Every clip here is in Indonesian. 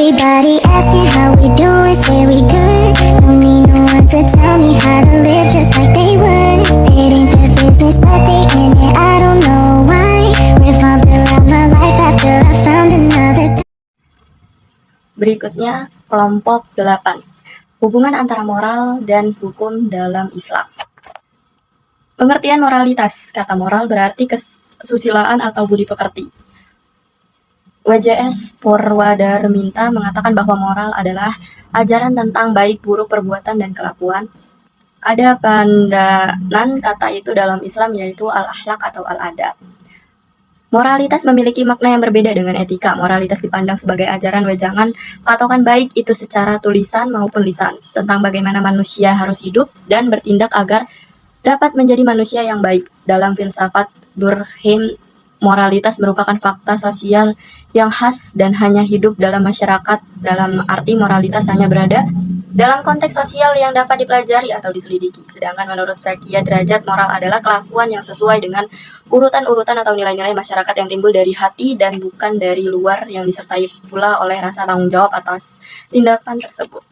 Everybody asking how we doing, say we good. Don't need no one to tell me how to live just like they would. It ain't their business, but they in it, I don't know why. Revolved around my life after I found another. Berikutnya, kelompok 8. Hubungan antara moral dan hukum dalam Islam. Pengertian moralitas. Kata moral berarti kesusilaan atau budi pekerti. WJS Purwadarminta mengatakan bahwa moral adalah ajaran tentang baik buruk perbuatan dan kelakuan. Ada pandangan kata itu dalam Islam yaitu al-akhlak atau al-adab. Moralitas memiliki makna yang berbeda dengan etika. Moralitas dipandang sebagai ajaran wejangan patokan baik itu secara tulisan maupun lisan tentang bagaimana manusia harus hidup dan bertindak agar dapat menjadi manusia yang baik. Dalam filsafat Durkheim, moralitas merupakan fakta sosial yang khas dan hanya hidup dalam masyarakat. Dalam arti moralitas hanya berada dalam konteks sosial yang dapat dipelajari atau diselidiki. Sedangkan menurut Zakia Derajat, moral adalah kelakuan yang sesuai dengan urutan-urutan atau nilai-nilai masyarakat yang timbul dari hati dan bukan dari luar, yang disertai pula oleh rasa tanggung jawab atas tindakan tersebut.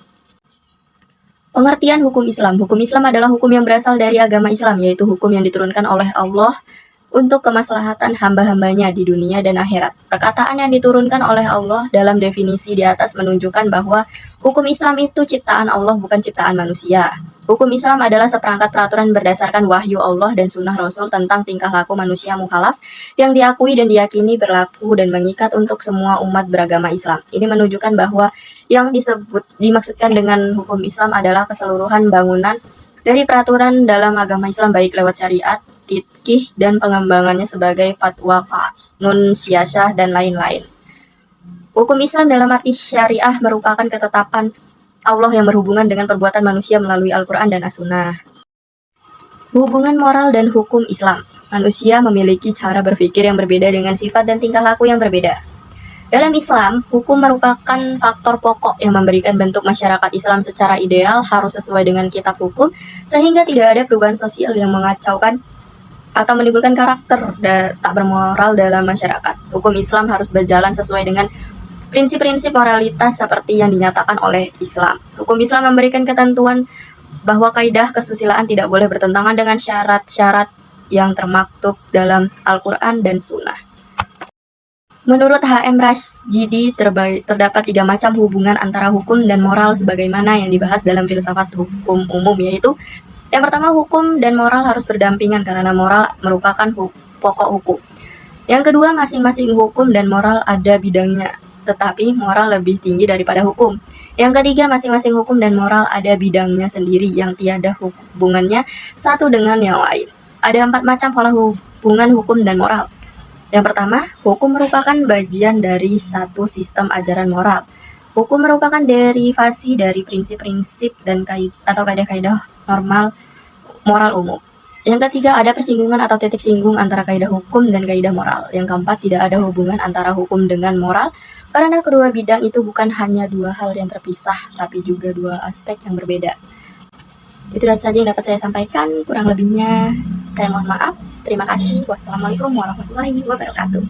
Pengertian hukum Islam. Hukum Islam adalah hukum yang berasal dari agama Islam, yaitu hukum yang diturunkan oleh Allah untuk kemaslahatan hamba-hambanya di dunia dan akhirat. Perkataan yang diturunkan oleh Allah dalam definisi di atas menunjukkan bahwa hukum Islam itu ciptaan Allah, bukan ciptaan manusia. Hukum Islam adalah seperangkat peraturan berdasarkan wahyu Allah dan sunnah Rasul tentang tingkah laku manusia mukhalaf yang diakui dan diyakini berlaku dan mengikat untuk semua umat beragama Islam. Ini menunjukkan bahwa yang dimaksudkan dengan hukum Islam adalah keseluruhan bangunan dari peraturan dalam agama Islam, baik lewat syariat, fiqih, dan pengembangannya sebagai fatwa, kanun, siyasah, dan lain-lain. Hukum Islam dalam arti syariah merupakan ketetapan Allah yang berhubungan dengan perbuatan manusia melalui Al-Quran dan As-Sunnah. Hubungan moral dan hukum Islam. Manusia memiliki cara berpikir yang berbeda dengan sifat dan tingkah laku yang berbeda. Dalam Islam, hukum merupakan faktor pokok yang memberikan bentuk masyarakat Islam secara ideal, harus sesuai dengan kitab hukum, sehingga tidak ada perubahan sosial yang mengacaukan atau menimbulkan karakter tak bermoral dalam masyarakat. Hukum Islam harus berjalan sesuai dengan prinsip-prinsip moralitas seperti yang dinyatakan oleh Islam. Hukum Islam memberikan ketentuan bahwa kaidah kesusilaan tidak boleh bertentangan dengan syarat-syarat yang termaktub dalam Al-Quran dan Sunnah. Menurut H.M. Rashidi, terdapat 3 macam hubungan antara hukum dan moral sebagaimana yang dibahas dalam filsafat hukum umum, yaitu yang pertama, hukum dan moral harus berdampingan karena moral merupakan pokok hukum. Yang kedua, masing-masing hukum dan moral ada bidangnya, tetapi moral lebih tinggi daripada hukum. Yang ketiga, masing-masing hukum dan moral ada bidangnya sendiri yang tiada hubungannya satu dengan yang lain. Ada 4 macam pola hubungan hukum dan moral. Yang pertama, hukum merupakan bagian dari satu sistem ajaran moral. Hukum merupakan derivasi dari prinsip-prinsip dan atau kaidah-kaidah moral umum. Yang ketiga, ada persinggungan atau titik singgung antara kaidah hukum dan kaidah moral. Yang keempat, tidak ada hubungan antara hukum dengan moral karena kedua bidang itu bukan hanya 2 hal yang terpisah, tapi juga 2 aspek yang berbeda. Itu saja yang dapat saya sampaikan. Kurang lebihnya saya mohon maaf. Terima kasih. Wassalamualaikum warahmatullahi wabarakatuh.